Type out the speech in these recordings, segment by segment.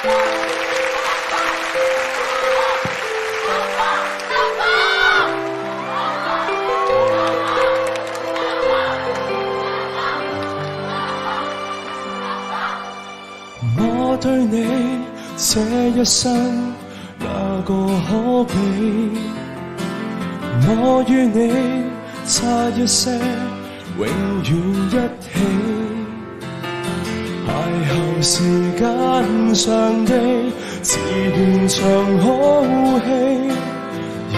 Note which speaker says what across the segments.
Speaker 1: 我對你這一生哪個可比？我與你差一些，永遠一起。邂逅時間上的似斷腸好戲，已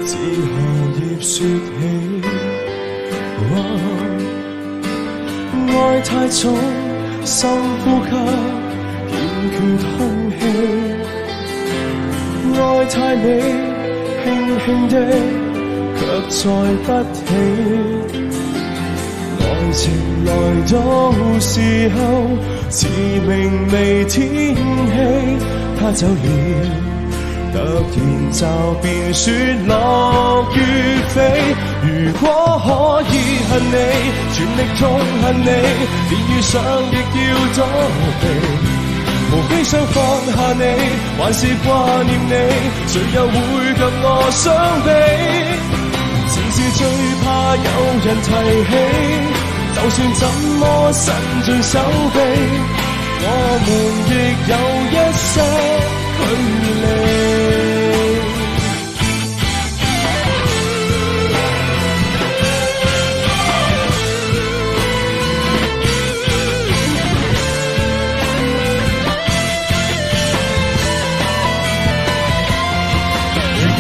Speaker 1: 自荷葉說起。愛太重，深呼吸，欠缺空氣。愛太美，輕輕的，卻載不起。愛情來到時候，似明媚天氣，他走了，突然驟變雪落雨飛。如果可以恨你，全力痛恨你，連遇上亦要躲避。無非想放下你，還是掛念你，誰又會及我相比？只是最怕有人提起，就算怎麼伸盡手臂，我們亦有一些距離。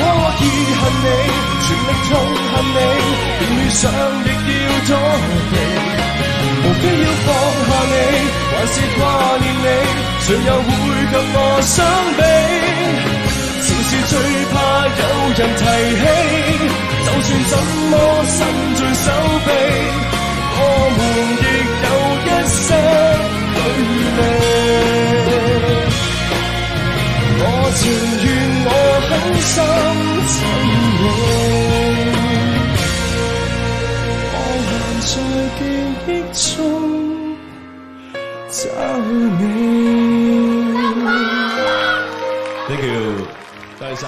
Speaker 1: 可以恨你，全力痛恨你，連遇上亦要躲避。無非要放下你，還是掛念你，誰又會及我相比？只是最怕有人提起，就算怎麼伸盡手臂，我們亦有一些距離。我情願我狠心親你，我還在記憶中找你。Thank you，多謝晒。